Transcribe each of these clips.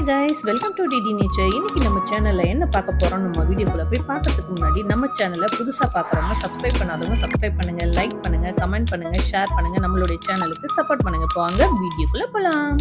Hi guys, welcome to DD nature. இன்னைக்கு நம்ம சேனல்ல என்ன பார்க்க போறோம், நம்ம வீடியோக்குள்ள போய் பார்க்கறதுக்கு முன்னாடி நம்ம சேனலை புதுசா பார்க்குறவங்க சப்ஸ்கிரைப் பண்ணாதவங்க சப்ஸ்கிரைப் பண்ணுங்க, லைக் பண்ணுங்க, கமெண்ட் பண்ணுங்க, ஷேர் பண்ணுங்க, நம்மளுடைய சேனலுக்கு சப்போர்ட் பண்ணுங்க. போங்க வீடியோக்குள்ள போலாம்.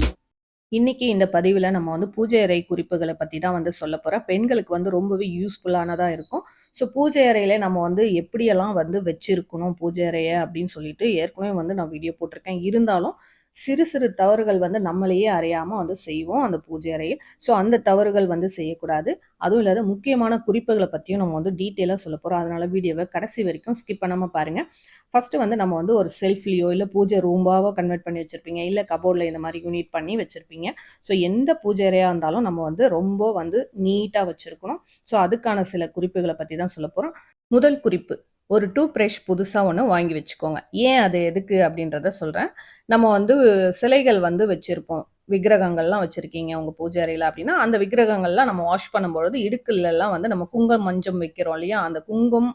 இன்னைக்கு இந்த பதிவில் நம்ம வந்து பூஜை அறை குறிப்புகளை பற்றி தான் வந்து சொல்ல போகிறோம். பெண்களுக்கு வந்து ரொம்பவே யூஸ்ஃபுல்லானதாக இருக்கும். ஸோ பூஜை அறையில் நம்ம வந்து எப்படியெல்லாம் வந்து வச்சிருக்கணும் பூஜை அறையை அப்படின்னு சொல்லிட்டு ஏற்கனவே வந்து நான் வீடியோ போட்டிருக்கேன். இருந்தாலும் சிறு சிறு தவறுகள் வந்து நம்மளையே அறியாமல் வந்து செய்வோம் அந்த பூஜை அறையில். ஸோ அந்த தவறுகள் வந்து செய்யக்கூடாது. அதுவும் இல்லாத முக்கியமான குறிப்புகளை பற்றியும் நம்ம வந்து டீட்டெயிலாக சொல்ல போகிறோம். அதனால வீடியோவை கடைசி வரைக்கும் ஸ்கிப் பண்ணாமல் பாருங்கள். ஃபஸ்ட்டு வந்து நம்ம வந்து ஒரு செல்ஃப்லேயோ இல்லை பூஜை ரூம்பாவோ கன்வெர்ட் பண்ணி வச்சுருப்பீங்க, இல்லை கபோர்டில் இந்த மாதிரி யூனிட் பண்ணி வச்சுருப்பீங்க. ஸோ எந்த பூஜை அறையாக இருந்தாலும் நம்ம வந்து ரொம்ப வந்து நீட்டாக வச்சுருக்கணும். ஸோ அதுக்கான சில குறிப்புகளை பற்றி தான் சொல்ல போகிறோம். முதல் குறிப்பு, ஒரு டூத் ப்ரஷ் புதுசாக ஒன்று வாங்கி வச்சுக்கோங்க. ஏன் அது எதுக்கு அப்படின்றத சொல்கிறேன். நம்ம வந்து சிலைகள் வந்து வச்சுருப்போம், விக்கிரகங்கள்லாம் வச்சுருக்கீங்க உங்கள் பூஜை அறையில் அப்படின்னா, அந்த விக்கிரகங்கள்லாம் நம்ம வாஷ் பண்ணும்பொழுது இடுக்குலெல்லாம் வந்து நம்ம குங்குமம் மஞ்சள் வைக்கிறோம் இல்லையா, அந்த குங்குமம்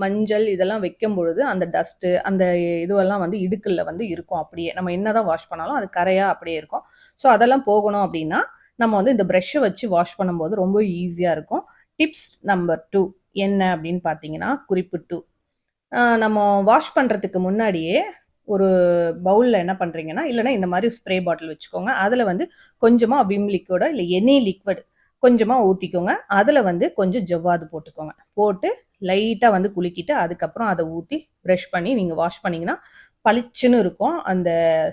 மஞ்சள் இதெல்லாம் வைக்கும் பொழுது அந்த டஸ்ட்டு அந்த இதுவெல்லாம் வந்து இடுக்கல்ல வந்து இருக்கும். அப்படியே நம்ம என்னதான் வாஷ் பண்ணாலும் அது கரையாக அப்படியே இருக்கும். ஸோ அதெல்லாம் போகணும் அப்படின்னா நம்ம வந்து இந்த ப்ரெஷ்ஷை வச்சு வாஷ் பண்ணும்போது ரொம்ப ஈஸியாக இருக்கும். டிப்ஸ் நம்பர் 2 என்ன அப்படின்னு பார்த்தீங்கன்னா, குறிப்பு 2, நம்ம வாஷ் பண்ணுறதுக்கு முன்னாடியே ஒரு பவுலில் என்ன பண்ணுறீங்கன்னா, இல்லைனா இந்த மாதிரி ஸ்ப்ரே பாட்டில் வச்சுக்கோங்க. அதில் வந்து கொஞ்சமாக விம் லிக்விடோ இல்லை எனி லிக்விட் கொஞ்சமாக ஊற்றிக்கோங்க. அதில் வந்து கொஞ்சம் ஜவ்வாது போட்டுக்கோங்க. போட்டு லைட்டாக வந்து குலுக்கிட்டு அதுக்கப்புறம் அதை ஊற்றி ப்ரஷ் பண்ணி நீங்கள் வாஷ் பண்ணிங்கன்னா பளிச்சுன்னு இருக்கும். அந்த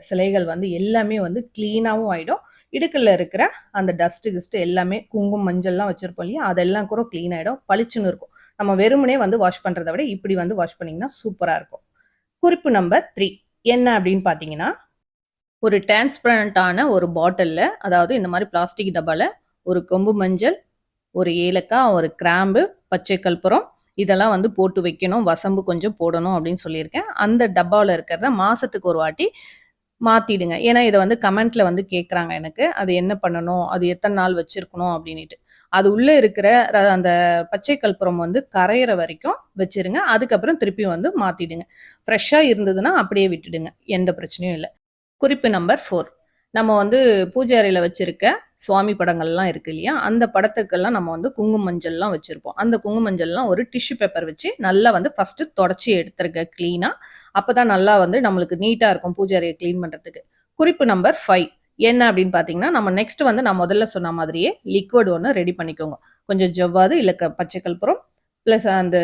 சிலைகள் வந்து எல்லாமே வந்து க்ளீனாகவும் ஆகிடும். இடுக்கில் இருக்கிற அந்த டஸ்ட்டு கிஸ்ட்டு எல்லாமே குங்குமம் மஞ்சள்லாம் வச்சுருப்போம் இல்லையா, அதெல்லாம் கூட க்ளீன் ஆகிடும், பளிச்சுன்னு இருக்கும். நம்ம வெறுமனே வந்து வாஷ் பண்ணுறதை விட இப்படி வந்து வாஷ் பண்ணிங்கன்னா சூப்பராக இருக்கும். குறிப்பு நம்பர் 3 என்ன அப்படின்னு பார்த்தீங்கன்னா, ஒரு டிரான்ஸ்பரண்டான ஒரு பாட்டிலில், அதாவது இந்த மாதிரி பிளாஸ்டிக் டப்பாவில் ஒரு கொம்பு மஞ்சள், ஒரு ஏலக்காய், ஒரு கிராம்பு, பச்சை கற்பூரம் இதெல்லாம் வந்து போட்டு வைக்கணும். வசம்பு கொஞ்சம் போடணும் அப்படின்னு சொல்லியிருக்கேன். அந்த டப்பாவில் இருக்கிறத மாதத்துக்கு ஒரு வாட்டி மாற்றிடுங்க. ஏன்னா இதை வந்து கமெண்ட்ல வந்து கேட்குறாங்க எனக்கு, அது என்ன பண்ணணும், அது எத்தனை நாள் வச்சிருக்கணும் அப்படின்ட்டு. அது உள்ளே இருக்கிற அந்த பச்சை கற்பூரம் வந்து கரையிற வரைக்கும் வச்சிருங்க. அதுக்கப்புறம் திருப்பி வந்து மாற்றிடுங்க. ஃப்ரெஷ்ஷாக இருந்ததுன்னா அப்படியே விட்டுடுங்க, எந்த பிரச்சனையும் இல்லை. குறிப்பு நம்பர் 4, நம்ம வந்து பூஜை அறையில் வச்சிருக்க சுவாமி படங்கள்லாம் இருக்கு இல்லையா, அந்த படத்துக்கெல்லாம் நம்ம வந்து குங்கும மஞ்சள்லாம் வச்சுருப்போம். அந்த குங்கும மஞ்சள்லாம் ஒரு டிஷ்யூ பேப்பர் வச்சு நல்லா வந்து ஃபஸ்ட்டு தொடச்சி எடுத்துருங்க க்ளீனாக. அப்போ தான் நல்லா வந்து நம்மளுக்கு நீட்டாக இருக்கும் பூஜை அறையை க்ளீன் பண்ணுறதுக்கு. குறிப்பு நம்பர் 5 என்ன அப்படின்னு பார்த்தீங்கன்னா, நம்ம நெக்ஸ்ட் வந்து நான் முதல்ல சொன்ன மாதிரியே லிக்விட் ஒன்று ரெடி பண்ணிக்கோங்க. கொஞ்சம் ஜவ்வாது இல்லை பச்சை கற்பூரம் ப்ளஸ் அந்த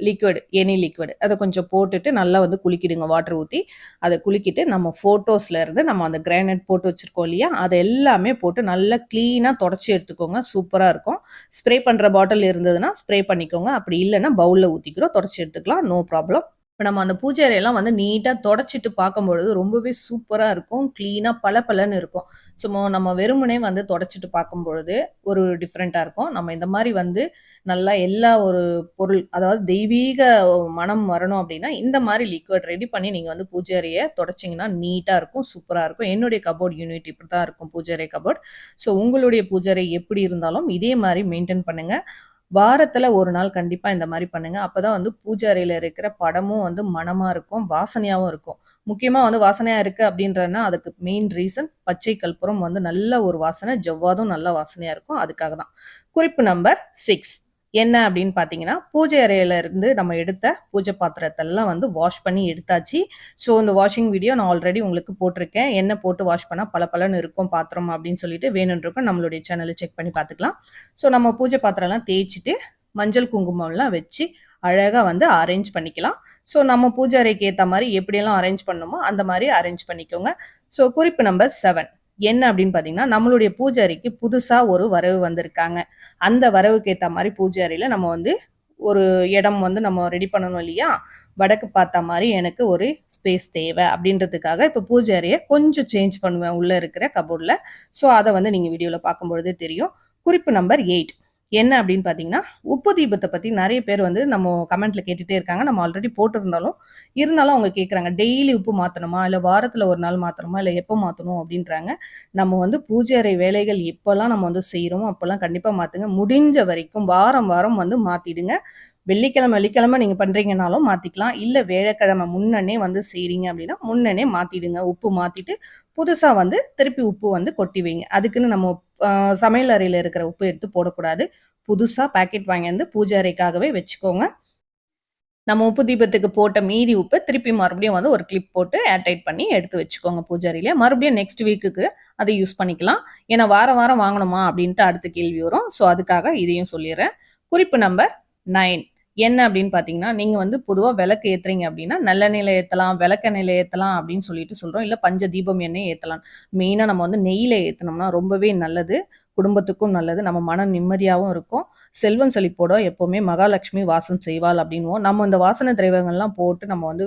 லிக்விட் எனி லிக்விட் அதை கொஞ்சம் போட்டுட்டு நல்லா வந்து குலுக்கிடுங்க. வாட்டர் ஊற்றி அதை குலுக்கிட்டு நம்ம ஃபோட்டோஸில் இருந்து நம்ம அந்த கிரானைட் போட்டு வச்சுருக்கோம் இல்லையா, அதை எல்லாமே போட்டு நல்லா க்ளீனாக தொடச்சி எடுத்துக்கோங்க. சூப்பராக இருக்கும். ஸ்ப்ரே பண்ணுற பாட்டில் இருந்ததுன்னா ஸ்ப்ரே பண்ணிக்கோங்க. அப்படி இல்லைன்னா பவுலில் ஊற்றிக்கிறோம், தொடச்சி எடுத்துக்கலாம், நோ ப்ராப்ளம். இப்போ நம்ம அந்த பூஜை அறையெல்லாம் வந்து நீட்டாக தொடச்சிட்டு பார்க்கும்பொழுது ரொம்பவே சூப்பராக இருக்கும், க்ளீனாக பளபளன்னு இருக்கும். ஸோ நம்ம வெறுமனே வந்து தொடச்சிட்டு பார்க்கும்பொழுது ஒரு டிஃப்ரெண்ட்டாக இருக்கும். நம்ம இந்த மாதிரி வந்து நல்லா எல்லா ஒரு பொருள், அதாவது தெய்வீக மனம் வரணும் அப்படின்னா இந்த மாதிரி லிக்விட் ரெடி பண்ணி நீங்கள் வந்து பூஜை அறையை தொடச்சிங்கன்னா நீட்டாக இருக்கும், சூப்பராக இருக்கும். என்னுடைய கபோர்ட் யூனிட் இப்படி தான் இருக்கும், பூஜை அறை கபோர்ட். ஸோ உங்களுடைய பூஜை அறை எப்படி இருந்தாலும் இதே மாதிரி மெயின்டைன் பண்ணுங்கள். வாரத்துல ஒரு நாள் கண்டிப்பா இந்த மாதிரி பண்ணுங்க. அப்பதான் வந்து பூஜை அறையில இருக்கிற படமும் வந்து மணமா இருக்கும், வாசனையாவும் இருக்கும். முக்கியமா வந்து வாசனையா இருக்கு அப்படின்றன்னா அதுக்கு மெயின் ரீசன் பச்சை கற்பூரம் வந்து நல்ல ஒரு வாசனை, ஜவ்வாதும் நல்ல வாசனையா இருக்கும். அதுக்காக தான். குறிப்பு நம்பர் 6 என்ன அப்படின்னு பார்த்தீங்கன்னா, பூஜை அறையில இருந்து நம்ம எடுத்த பூஜை பாத்திரத்தெல்லாம் வந்து வாஷ் பண்ணி எடுத்தாச்சு. ஸோ இந்த வாஷிங் வீடியோ நான் ஆல்ரெடி உங்களுக்கு போட்டிருக்கேன். என்ன போட்டு வாஷ் பண்ணால் பளபளன்னு இருக்கும் பாத்திரம் அப்படின்னு சொல்லிட்டு, வேணுன்றப்ப நம்மளுடைய சேனலை செக் பண்ணி பார்த்துக்கலாம். ஸோ நம்ம பூஜை பாத்திரம்லாம் தேய்ச்சிட்டு மஞ்சள் குங்குமம்லாம் வச்சு அழகாக வந்து அரேஞ்ச் பண்ணிக்கலாம். ஸோ நம்ம பூஜை அறைக்கு ஏற்ற மாதிரி எப்படியெல்லாம் அரேஞ்ச் பண்ணணுமோ அந்த மாதிரி அரேஞ்ச் பண்ணிக்கோங்க. ஸோ குறிப்பு நம்பர் 7 என்ன அப்படின்னு பார்த்தீங்கன்னா, நம்மளுடைய பூஜை அறைக்கு புதுசாக ஒரு வரவு வந்திருக்காங்க. அந்த வரவுக்கு ஏற்ற மாதிரி பூஜை அறையில் நம்ம வந்து ஒரு இடம் வந்து நம்ம ரெடி பண்ணணும் இல்லையா, வடக்கு பார்த்த மாதிரி எனக்கு ஒரு ஸ்பேஸ் தேவை அப்படின்றதுக்காக இப்போ பூஜை அறையை கொஞ்சம் சேஞ்ச் பண்ணுவேன் உள்ளே இருக்கிற கபோர்டில். ஸோ அதை வந்து நீங்கள் வீடியோவில் பார்க்கும்பொழுதே தெரியும். குறிப்பு நம்பர் 8 என்ன அப்படின்னு பார்த்தீங்கன்னா, உப்பு தீபத்தை பற்றி நிறைய பேர் வந்து நம்ம கமெண்ட்ல கேட்டுகிட்டே இருக்காங்க. நம்ம ஆல்ரெடி இருந்தாலும் அவங்க கேட்குறாங்க, டெய்லி உப்பு மாற்றணுமா, இல்லை வாரத்தில் ஒரு நாள் மாற்றணுமா, இல்லை எப்போ மாற்றணும் அப்படின்றாங்க. நம்ம வந்து பூஜை அறை வேலைகள் எப்போல்லாம் நம்ம வந்து செய்கிறோமோ அப்போல்லாம் கண்டிப்பாக மாற்றுங்க. முடிஞ்ச வரைக்கும் வாரம் வாரம் வந்து மாற்றிடுங்க. வெள்ளிக்கிழமை நீங்கள் பண்ணுறீங்கனாலும் மாற்றிக்கலாம். இல்லை வியாழக்கிழமை முன்னனே வந்து செய்கிறீங்க அப்படின்னா முன்னனே மாற்றிடுங்க. உப்பு மாற்றிட்டு புதுசாக வந்து திருப்பி உப்பு வந்து கொட்டி வைங்க. அதுக்குன்னு நம்ம சமையல் அறையில இருக்கிற உப்பு எடுத்து போடக்கூடாது. புதுசா பாக்கெட் வாங்கியாந்து பூஜை அறைக்காகவே வச்சுக்கோங்க. நம்ம உப்பு தீபத்துக்கு போட்ட மீதி உப்பு திருப்பி மறுபடியும் வந்து ஒரு கிளிப் போட்டு ஏர்டைட் பண்ணி எடுத்து வச்சுக்கோங்க பூஜை அறையில. மறுபடியும் நெக்ஸ்ட் வீக்குக்கு அதை யூஸ் பண்ணிக்கலாம். ஏன்னா வாரம் வாரம் வாங்கணுமா அப்படின்ட்டு அடுத்த கேள்வி வரும். ஸோ அதுக்காக இதையும் சொல்லிடுறேன். குறிப்பு நம்பர் 9 என்ன அப்படின்னு பார்த்தீங்கன்னா, நீங்க வந்து பொதுவா விளக்கு ஏத்துறீங்க அப்படின்னா, நல்லெண்ணெயில ஏத்தலாம், விளக்கெண்ணெயில ஏத்தலாம் அப்படின்னு சொல்லிட்டு சொல்றோம். இல்ல பஞ்ச தீபம் எண்ணெய் ஏத்தலாம். மெயினா நம்ம வந்து நெய்யில ஏத்துனோம்னா ரொம்பவே நல்லது. குடும்பத்துக்கும் நல்லது. நம்ம மன நிம்மதியாவும் இருக்கும். செல்வம் செழிப்போட எப்பவுமே மகாலட்சுமி வாசம் செய்வாள் அப்படின்னுவோம். நம்ம இந்த வாசனை திரவியங்கள்லாம் போட்டு நம்ம வந்து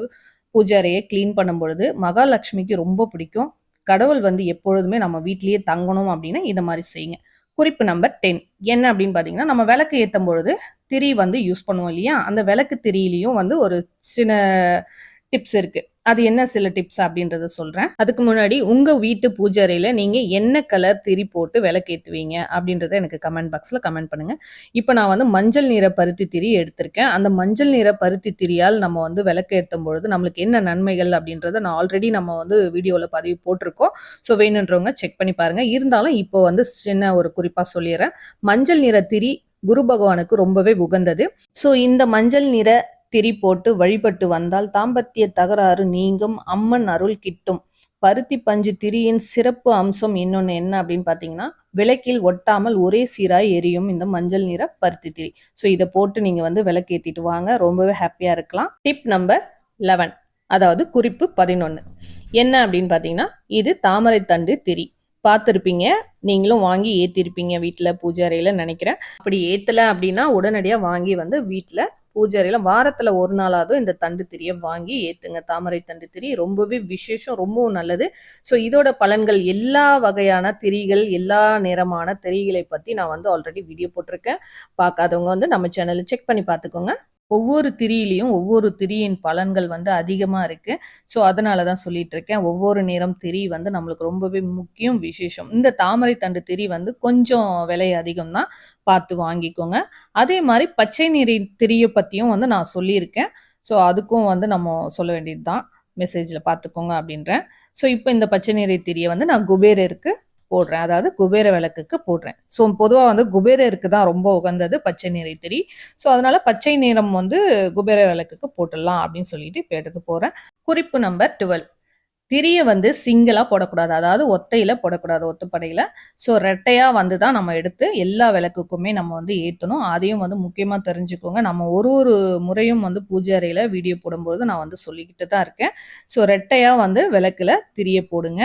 பூஜை அறையை கிளீன் பண்ணும் பொழுது மகாலட்சுமிக்கு ரொம்ப பிடிக்கும். கடவுள் வந்து எப்பொழுதுமே நம்ம வீட்டிலேயே தங்கணும் அப்படின்னா இத மாரி செய்யுங்க. குறிப்பு நம்பர் 10 என்ன அப்படின்னு பார்த்தீங்கன்னா, நம்ம விளக்கு ஏத்தும் பொழுது திரி வந்து யூஸ் பண்ணுவோம் இல்லையா? அந்த விளக்கு திரியிலயும் வந்து ஒரு சின்ன டிப்ஸ் இருக்கு. அது என்ன சில டிப்ஸ் அப்படின்றத சொல்றேன். அதுக்கு முன்னாடி உங்க வீட்டு பூஜை அறையில நீங்க என்ன கலர் திரி போட்டு விளக்கேத்துவீங்க அப்படின்றத எனக்கு கமெண்ட் பாக்ஸ்ல கமெண்ட் பண்ணுங்க. இப்ப நான் வந்து மஞ்சள் நிற பருத்தி திரி எடுத்திருக்கேன். அந்த மஞ்சள் நிற பருத்தி திரியால் நம்ம வந்து விளக்கேத்தும் பொழுது நம்மளுக்கு என்ன நன்மைகள் அப்படின்றத நான் ஆல்ரெடி நம்ம வந்து வீடியோல பதிவு போட்டிருக்கோம். ஸோ வேணுன்றவங்க செக் பண்ணி பாருங்க. இருந்தாலும் இப்போ வந்து சின்ன ஒரு குறிப்பா சொல்லிடுறேன். மஞ்சள் நிற திரி குரு பகவானுக்கு ரொம்பவே உகந்தது. ஸோ இந்த மஞ்சள் நிற திரி போட்டு வழிபட்டு வந்தால் தாம்பத்திய தகராறு நீங்கும், அம்மன் அருள் கிட்டும். பருத்தி பஞ்சு திரியின் சிறப்பு அம்சம் இன்னொன்னு என்ன அப்படின்னு பார்த்தீங்கன்னா, விளக்கில் ஒட்டாமல் ஒரே சீராய் எரியும் இந்த மஞ்சள் நிற பருத்தி திரி. ஸோ இதை போட்டு நீங்க வந்து விளக்கேத்திட்டு வாங்க, ரொம்பவே ஹாப்பியா இருக்கலாம். டிப் நம்பர் 11 அதாவது குறிப்பு 11 என்ன அப்படின்னு பார்த்தீங்கன்னா, இது தாமரை தண்டு திரி. பார்த்துருப்பீங்க, நீங்களும் வாங்கி ஏத்திருப்பீங்க வீட்டில் பூஜை அறையில நினைக்கிறேன். அப்படி ஏத்தல அப்படின்னா உடனடியாக வாங்கி வந்து வீட்டில் பூஜை அறையில வாரத்துல ஒரு நாளாவது இந்த தண்டு திரியை வாங்கி ஏத்துங்க. தாமரை தண்டு திரி ரொம்பவே விசேஷம், ரொம்பவும் நல்லது. ஸோ இதோட பலன்கள் எல்லா வகையான திரிகள், எல்லா நிறமான திரிகளை பத்தி நான் வந்து ஆல்ரெடி வீடியோ போட்டிருக்கேன். பார்க்காதவங்க வந்து நம்ம சேனலை செக் பண்ணி பார்த்துக்கோங்க. ஒவ்வொரு திரியிலையும் ஒவ்வொரு திரியின் பலன்கள் வந்து அதிகமா இருக்கு. ஸோ அதனால தான் சொல்லிட்டு இருக்கேன். ஒவ்வொரு நிறம் திரி வந்து நம்மளுக்கு ரொம்பவே முக்கியம், விசேஷம். இந்த தாமரை தண்டு திரி வந்து கொஞ்சம் விலை அதிகம் தான், பார்த்து வாங்கிக்கோங்க. அதே மாதிரி பச்சை நிற திரியை பத்தியும் வந்து நான் சொல்லியிருக்கேன். ஸோ அதுக்கும் வந்து நம்ம சொல்ல வேண்டியது தான், மெசேஜ்ல பார்த்துக்கோங்க அப்படின்றேன். ஸோ இப்போ இந்த பச்சை நிற திரியை வந்து நான் குபேரருக்கு போடுறேன். அதாவது குபேர விளக்குக்கு போடுறேன். ஸோ பொதுவா வந்து குபேரருக்கு தான் ரொம்ப உகந்தது பச்சை நிற திரி. ஸோ அதனால பச்சை நிறம் வந்து குபேர விளக்குக்கு போட்டுடலாம் அப்படின்னு சொல்லிட்டு இப்போ எடுத்து போறேன். குறிப்பு நம்பர் 12 திரிய வந்து சிங்கிளா போடக்கூடாது. அதாவது ஒத்தையில போடக்கூடாது, ஒத்துப்படையில. ஸோ ரெட்டையா வந்து தான் நம்ம எடுத்து எல்லா விளக்குக்குமே நம்ம வந்து ஏத்தணும். அதையும் வந்து முக்கியமா தெரிஞ்சுக்கோங்க. நம்ம ஒரு ஒரு முறையும் வந்து பூஜை அறையில வீடியோ போடும்போது நான் வந்து சொல்லிக்கிட்டு தான் இருக்கேன். ஸோ ரெட்டையா வந்து விளக்குல திரிய போடுங்க.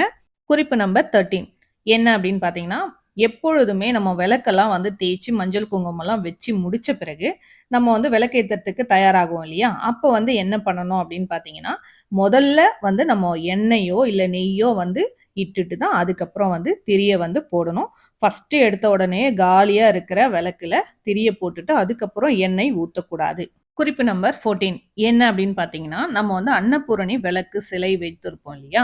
குறிப்பு நம்பர் 13 என்ன அப்படின்னு பார்த்தீங்கன்னா, எப்பொழுதுமே நம்ம விளக்கெல்லாம் வந்து தேய்ச்சி மஞ்சள் குங்குமம்லாம் வச்சு முடிச்ச பிறகு நம்ம வந்து விளக்கேத்துறதுக்கு தயாராகுவோம் இல்லையா? அப்போ வந்து என்ன பண்ணணும் அப்படின்னு பார்த்தீங்கன்னா, முதல்ல வந்து நம்ம எண்ணெயோ இல்ல நெய்யோ வந்து இட்டுட்டு தான் அதுக்கப்புறம் வந்து திரிய வந்து போடணும். ஃபர்ஸ்ட் எடுத்த உடனே காலியா இருக்கிற விளக்குல திரிய போட்டுட்டு அதுக்கப்புறம் எண்ணெய் ஊத்தக்கூடாது. குறிப்பு நம்பர் 14 என்ன அப்படின்னு பார்த்தீங்கன்னா, நம்ம வந்து அன்னபூரணி விளக்கு சிலை வைத்திருப்போம் இல்லையா?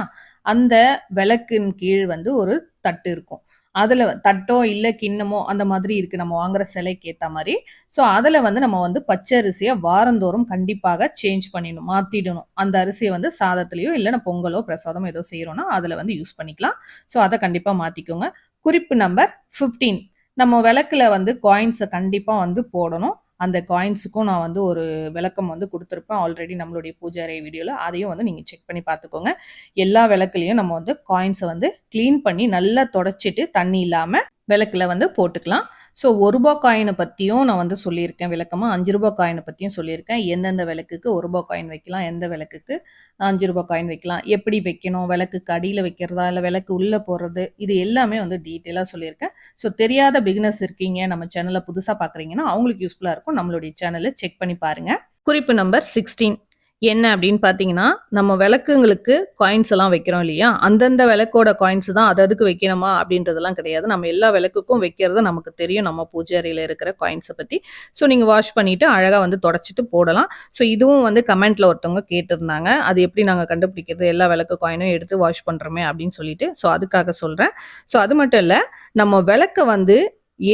அந்த விளக்கின் கீழ் வந்து ஒரு தட்டு இருக்கும். அதுல தட்டோ இல்ல கிண்ணமோ அந்த மாதிரி இருக்கு நம்ம வாங்குற சிலைக்கு ஏத்த மாதிரி. ஸோ அதுல வந்து நம்ம வந்து பச்சை அரிசியை வாரந்தோறும் கண்டிப்பாக சேஞ்ச் பண்ணிடணும், மாத்திடணும். அந்த அரிசியை வந்து சாதத்திலயோ இல்லைன்னா பொங்கலோ பிரசாதமோ ஏதோ செய்யறோம்னா அதுல வந்து யூஸ் பண்ணிக்கலாம். ஸோ அதை கண்டிப்பா மாத்திக்கோங்க. குறிப்பு நம்பர் 15 நம்ம விளக்குல வந்து காயின்ஸை கண்டிப்பா வந்து போடணும். அந்த காயின்ஸுக்கும் நான் வந்து ஒரு விளக்கம் வந்து கொடுத்துருப்பேன் ஆல்ரெடி நம்மளுடைய பூஜை அறை வீடியோல. அதையும் வந்து நீங்க செக் பண்ணி பார்த்துக்கோங்க. எல்லா விளக்குலையும் நம்ம வந்து காயின்ஸை வந்து கிளீன் பண்ணி நல்லா தொடச்சிட்டு தண்ணி இல்லாம விளக்குல வந்து போட்டுக்கலாம். ஸோ ₹1 காயினை பத்தியும் நான் வந்து சொல்லியிருக்கேன் விளக்கமா. ₹5 காயினை பத்தியும் சொல்லியிருக்கேன். எந்தெந்த விளக்குக்கு ₹1 காயின் வைக்கலாம், எந்த விளக்குக்கு ₹5 காயின் வைக்கலாம், எப்படி வைக்கணும், விளக்குக்கு அடியில வைக்கிறதா இல்ல விளக்கு உள்ள போடுறது, இது எல்லாமே வந்து டீட்டெயிலா சொல்லியிருக்கேன். ஸோ தெரியாத பிகினர்ஸ் இருக்கீங்க, நம்ம சேனலை புதுசா பார்க்குறீங்கன்னா அவங்களுக்கு யூஸ்ஃபுல்லா இருக்கும். நம்மளுடைய சேனலை செக் பண்ணி பாருங்க. குறிப்பு நம்பர் 16 என்ன அப்படின்னு பார்த்தீங்கன்னா, நம்ம விளக்குங்களுக்கு காயின்ஸ் எல்லாம் வைக்கிறோம் இல்லையா? அந்தந்த விளக்கோட காயின்ஸ் தான் அது அதுக்கு வைக்கணுமா அப்படின்றதெல்லாம் கிடையாது. நம்ம எல்லா விளக்குக்கும் வைக்கிறது நமக்கு தெரியும், நம்ம பூஜை அறையில இருக்கிற காயின்ஸை பத்தி. ஸோ நீங்க வாஷ் பண்ணிட்டு அழகா வந்து தொடச்சிட்டு போடலாம். ஸோ இதுவும் வந்து கமெண்ட்ல ஒருத்தவங்க கேட்டிருந்தாங்க, அது எப்படி நாங்க கண்டுபிடிக்கிறது, எல்லா விளக்கு காயினும் எடுத்து வாஷ் பண்றோமே அப்படின்னு சொல்லிட்டு. ஸோ அதுக்காக சொல்றேன். ஸோ அது மட்டும் இல்ல, நம்ம விளக்க வந்து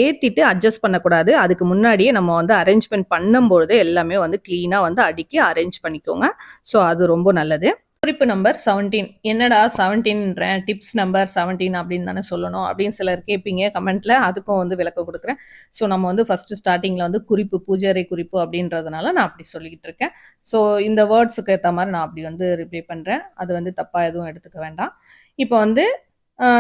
ஏத்திட்டு அட்ஜஸ்ட் பண்ணக்கூடாது. அதுக்கு முன்னாடியே நம்ம வந்து அரேஞ்ச்மெண்ட் பண்ணும்பொழுது எல்லாமே வந்து கிளீனா வந்து அடுக்கி அரேஞ்ச் பண்ணிக்கோங்க. ஸோ அது ரொம்ப நல்லது. குறிப்பு நம்பர் 17. என்னடா 17ன்றேன், டிப்ஸ் நம்பர் 17 அப்படின்னு தானே சொல்லணும் அப்படின்னு சிலர் கேட்பீங்க கமெண்ட்ல. அதுக்கும் வந்து விளக்கம் கொடுக்குறேன். ஸோ நம்ம வந்து ஃபர்ஸ்ட் ஸ்டார்டிங்ல வந்து குறிப்பு, பூஜை அறை குறிப்பு அப்படின்றதுனால நான் அப்படி சொல்லிக்கிட்டு இருக்கேன். ஸோ இந்த வேர்ட்ஸுக்கு ஏற்ற மாதிரி நான் அப்படி வந்து ரிப்ளை பண்றேன். அது வந்து தப்பா எதுவும் எடுத்துக்க வேண்டாம். இப்போ வந்து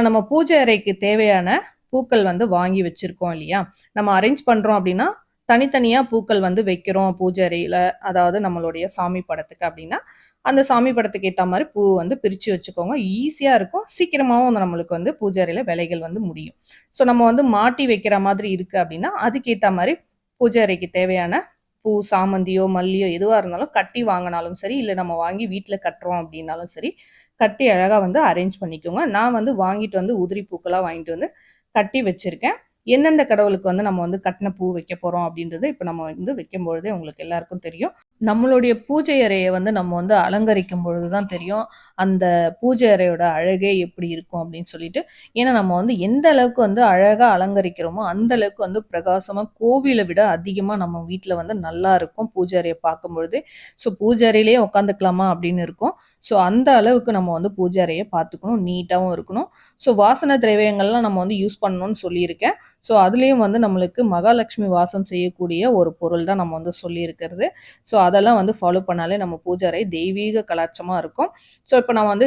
நம்ம பூஜை அறைக்கு தேவையான பூக்கள் வந்து வாங்கி வச்சிருக்கோம் இல்லையா? நம்ம அரேஞ்ச் பண்றோம் அப்படின்னா தனித்தனியா பூக்கள் வந்து வைக்கிறோம் பூஜை அறையில. அதாவது நம்மளுடைய சாமி படத்துக்கு அப்படின்னா அந்த சாமி படத்துக்கு ஏத்த மாரி பூ வந்து பிரிச்சு வச்சுக்கோங்க. ஈஸியா இருக்கும். சீக்கிரமாவும் வந்து நம்மளுக்கு வந்து பூஜை அறையில வேலைகள் வந்து முடியும். ஸோ நம்ம வந்து மாட்டி வைக்கிற மாதிரி இருக்கு அப்படின்னா, அதுக்கேத்த மாரி பூஜை அறைக்கு தேவையான பூ, சாமந்தியோ, மல்லியோ எதுவா இருந்தாலும் கட்டி வாங்குனாலும் சரி, இல்ல நம்ம வாங்கி வீட்ல கட்டுறோம் அப்படின்னாலும் சரி, கட்டி அழகா வந்து அரேஞ்ச் பண்ணிக்கோங்க. நான் வந்து வாங்கிட்டு வந்து உதிரி பூக்களா வாங்கிட்டு வந்து கட்டி வச்சிருக்கேன். எந்தெந்த கடவுளுக்கு வந்து நம்ம வந்து கட்டின பூ வைக்க போறோம் அப்படின்றது இப்ப நம்ம வந்து வைக்கும்பொழுதே உங்களுக்கு எல்லாருக்கும் தெரியும். நம்மளுடைய பூஜை அறைய வந்து நம்ம வந்து அலங்கரிக்கும் பொழுது தான் தெரியும். அந்த பூஜை அறையோட அழகே எப்படி இருக்கும் அப்படின்னு சொல்லிட்டு. ஏன்னா நம்ம வந்து எந்த அளவுக்கு வந்து அழகா அலங்கரிக்கிறோமோ, அந்த அளவுக்கு வந்து பிரகாசமா கோவில விட அதிகமா நம்ம வீட்ல வந்து நல்லா இருக்கும் பூஜை அறைய பார்க்கும்பொழுது. ஸோ பூஜை அறையிலேயே உட்காந்துக்கலாமா அப்படின்னு இருக்கும். ஸோ அந்த அளவுக்கு நம்ம வந்து பூஜை அறைய பார்த்துக்கணும். நீட்டாவும் இருக்கணும். ஸோ வாசனை திரவியங்கள்லாம் நம்ம வந்து யூஸ் பண்ணணும்னு சொல்லியிருக்கேன். ஸோ அதுலயும் வந்து நம்மளுக்கு மகாலட்சுமி வாசம் செய்யக்கூடிய ஒரு பொருள் தான் நம்ம வந்து சொல்லியிருக்கிறது. ஸோ அதெல்லாம் வந்து ஃபாலோ பண்ணாலே நம்ம பூஜை அறை தெய்வீக கலாச்சமா இருக்கும். ஸோ இப்போ நான் வந்து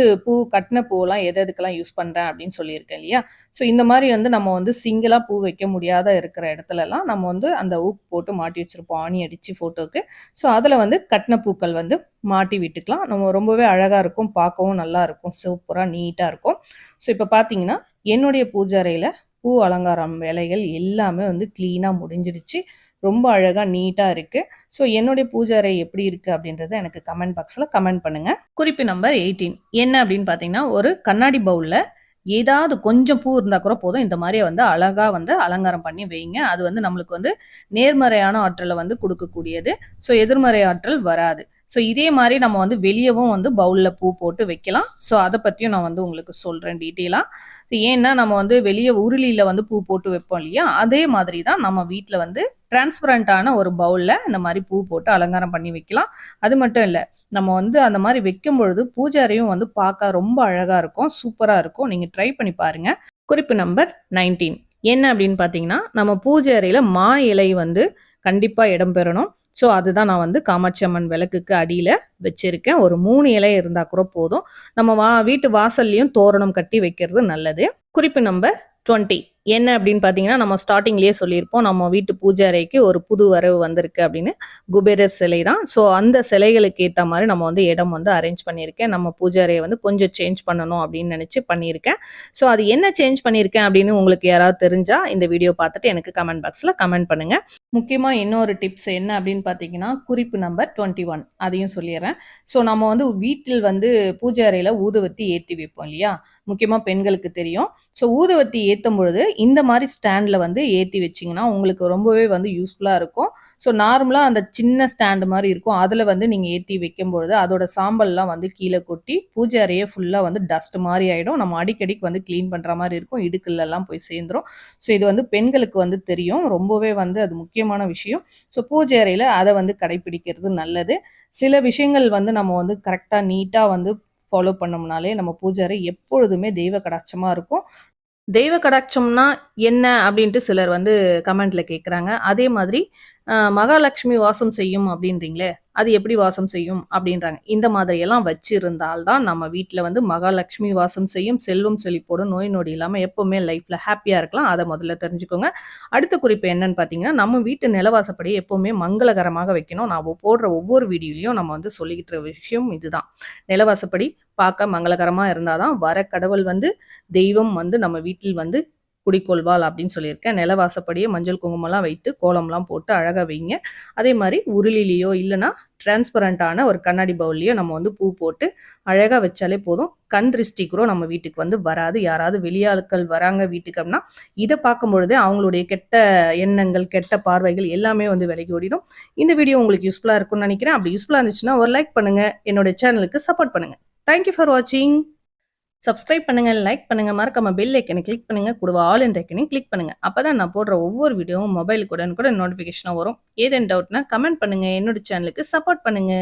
கட்டின பூவெல்லாம் எதுக்கெல்லாம் யூஸ் பண்றேன் அப்படின்னு சொல்லியிருக்கேன் இல்லையா? ஸோ இந்த மாதிரி வந்து நம்ம வந்து சிங்கிளா பூ வைக்க முடியாத இருக்கிற இடத்துலலாம் நம்ம வந்து அந்த ஊக்கு போட்டு மாட்டி வச்சிருப்போம் ஆணி அடிச்சு ஃபோட்டோக்கு. ஸோ அதில் வந்து கட்டின பூக்கள் வந்து மாட்டி விட்டுக்கலாம். நம்ம ரொம்பவே அழகா இருக்கும். பார்க்கவும் நல்லா இருக்கும். சூப்பரா நீட்டா இருக்கும். ஸோ இப்போ பார்த்தீங்கன்னா என்னுடைய பூஜை அறையில பூ அலங்காரம் வேலைகள் எல்லாமே வந்து கிளீனா முடிஞ்சிடுச்சு. ரொம்ப அழகா நீட்டா இருக்கு. ஸோ என்னுடைய பூஜை அறை எப்படி இருக்கு அப்படின்றத எனக்கு கமெண்ட் பாக்ஸ்ல கமெண்ட் பண்ணுங்க. குறிப்பு நம்பர் 18. என்ன அப்படின்னு பார்த்தீங்கன்னா, ஒரு கண்ணாடி பவுல்ல ஏதாவது கொஞ்சம் பூ இருந்தா கூட போதும். இந்த மாதிரி வந்து அழகா வந்து அலங்காரம் பண்ணி வைங்க. அது வந்து நம்மளுக்கு வந்து நேர்மறையான ஆற்றலை வந்து கொடுக்கக்கூடியது. ஸோ எதிர்மறை ஆற்றல் வராது. ஸோ இதே மாதிரி நம்ம வந்து வெளியவும் வந்து பவுல்ல பூ போட்டு வைக்கலாம். ஸோ அதை பத்தியும் நான் வந்து உங்களுக்கு சொல்றேன் டீட்டெயிலா. ஏன்னா நம்ம வந்து வெளியே உருளியில வந்து பூ போட்டு வைப்போம் இல்லையா? அதே மாதிரி தான் நம்ம வீட்ல வந்து டிரான்ஸ்பரண்டான ஒரு பவுல்ல இந்த மாதிரி பூ போட்டு அலங்காரம் பண்ணி வைக்கலாம். அது மட்டும் இல்ல, நம்ம வந்து அந்த மாதிரி வைக்கும் பொழுது பூஜை அறையும் வந்து பார்க்க ரொம்ப அழகா இருக்கும். சூப்பரா இருக்கும். நீங்க ட்ரை பண்ணி பாருங்க. குறிப்பு நம்பர் 19. என்ன அப்படின்னு பார்த்தீங்கன்னா, நம்ம பூஜை அறையில மா இலை வந்து கண்டிப்பா இடம்பெறணும். ஸோ அதுதான் நான் வந்து காமாட்சி அம்மன் விளக்குக்கு அடியில வச்சிருக்கேன். ஒரு 3 இலை இருந்தா கூட போதும். நம்ம வீட்டு வாசல்லையும் தோரணம் கட்டி வைக்கிறது நல்லது. குறிப்பு நம்பர் 20. என்ன அப்படின்னு பார்த்தீங்கன்னா, நம்ம ஸ்டார்டிங்லேயே சொல்லியிருப்போம். நம்ம வீட்டு பூஜை அறைக்கு ஒரு புது வரவு வந்திருக்கு அப்படின்னு. குபேரர் சிலை தான். ஸோ அந்த சிலைகளுக்கு ஏற்ற மாதிரி நம்ம வந்து இடம் வந்து அரேஞ்ச் பண்ணியிருக்கேன். நம்ம பூஜை அறையை வந்து கொஞ்சம் சேஞ்ச் பண்ணணும் அப்படின்னு நினச்சி பண்ணியிருக்கேன். ஸோ அது என்ன சேஞ்ச் பண்ணியிருக்கேன் அப்படின்னு உங்களுக்கு யாராவது தெரிஞ்சா இந்த வீடியோ பார்த்துட்டு எனக்கு கமெண்ட் பாக்ஸில் கமெண்ட் பண்ணுங்க. முக்கியமாக இன்னொரு டிப்ஸ் என்ன அப்படின்னு பார்த்தீங்கன்னா, குறிப்பு நம்பர் 21. அதையும் சொல்லிடுறேன். ஸோ நம்ம வந்து வீட்டில் வந்து பூஜை அறையில் ஊதுவத்தி ஏற்றி வைப்போம் இல்லையா? முக்கியமாக பெண்களுக்கு தெரியும். ஸோ ஊதுவத்தி ஏற்றும் பொழுது இந்த மாதிரி ஸ்டாண்டில் வந்து ஏற்றி வச்சிங்கன்னா உங்களுக்கு ரொம்பவே வந்து யூஸ்ஃபுல்லாக இருக்கும். ஸோ நார்மலாக அந்த சின்ன ஸ்டாண்டு மாதிரி இருக்கும். அதில் வந்து நீங்கள் ஏற்றி வைக்கும்பொழுது அதோட சாம்பல்லாம் வந்து கீழே கொட்டி பூஜை அறையே ஃபுல்லாக வந்து டஸ்ட் மாதிரி ஆகிடும். நம்ம அடிக்கடிக்கு வந்து க்ளீன் பண்ணுற மாதிரி இருக்கும். இடுக்கல்லாம் போய் சேர்ந்துரும். ஸோ இது வந்து பெண்களுக்கு வந்து தெரியும். ரொம்பவே வந்து அது முக்கியமான விஷயம். ஸோ பூஜை அறையில் அதை வந்து கடைப்பிடிக்கிறது நல்லது. சில விஷயங்கள் வந்து நம்ம வந்து கரெக்டாக நீட்டாக வந்து ஃபாலோ பண்ணோம்னாலே நம்ம பூஜை அறை எப்பொழுதுமே தெய்வ கடாட்சமாக இருக்கும். தெய்வ கடாட்சம்னா என்ன அப்படின்ட்டு சிலர் வந்து கமெண்ட்ல கேட்குறாங்க. அதே மாதிரி மகாலட்சுமி வாசம் செய்யும் அப்படின்றீங்களே, அது எப்படி வாசம் செய்யும் அப்படின்றாங்க. இந்த மாதிரியெல்லாம் வச்சிருந்தால்தான் நம்ம வீட்டில் வந்து மகாலட்சுமி வாசம் செய்யும். செல்வம் செழிப்போடு நோய் நொடி இல்லாமல் எப்பவுமே லைஃப்ல ஹாப்பியாக இருக்கலாம். அதை முதல்ல தெரிஞ்சுக்கோங்க. அடுத்த குறிப்பு என்னன்னு பார்த்தீங்கன்னா, நம்ம வீட்டு நிலவாசப்படி எப்பவுமே மங்களகரமாக வைக்கணும். நான் போடுற ஒவ்வொரு வீடியோலையும் நம்ம வந்து சொல்லிக்கிட்ட விஷயம் இதுதான். நிலவாசப்படி பார்க்க மங்களகரமாக இருந்தால் தான் வர கடவுள் வந்து தெய்வம் வந்து நம்ம வீட்டில் வந்து குடிக்கொள்வாள் அப்படின்னு சொல்லியிருக்கேன். நிலவாசப்படியே மஞ்சள் குங்குமம்லாம் வைத்து கோலம்லாம் போட்டு அழகாக வைங்க. அதே மாதிரி உருளிலேயோ இல்லைன்னா டிரான்ஸ்பரண்டான ஒரு கண்ணாடி பவுல்லையோ நம்ம வந்து பூ போட்டு அழகாக வச்சாலே போதும். கண் திருஷ்டி கூட நம்ம வீட்டுக்கு வந்து வராது. யாராவது வெளியாட்கள் வராங்க வீட்டுக்கு அப்படின்னா இதை பார்க்கும் பொழுதே அவங்களுடைய கெட்ட எண்ணங்கள், கெட்ட பார்வைகள் எல்லாமே வந்து விலகி ஓடிடும். இந்த வீடியோ உங்களுக்கு யூஸ்ஃபுல்லாக இருக்கும்னு நினைக்கிறேன். அப்படி யூஸ்ஃபுல்லாக இருந்துச்சுன்னா ஒரு லைக் பண்ணுங்க. என்னோட சேனலுக்கு சப்போர்ட் பண்ணுங்க. தேங்க்யூ ஃபார் வாட்சிங். சப்ஸ்கிரைப் பண்ணுங்க, லைக் பண்ணுங்க, மறக்காம பெல் ஐக்கனை கிளிக் பண்ணுங்க, கூடவே ஆல் என்ற ஐக்கனையும் கிளிக் பண்ணுங்க. அப்பதான் நான் போடுற ஒவ்வொரு வீடியோவும் மொபைலுக்கு உடனுக்குடன் நோட்டிஃபிகேஷனாக வரும். ஏதேன் டவுட்னா கமெண்ட் பண்ணுங்க. என்னோட சேனலுக்கு சப்போர்ட் பண்ணுங்க.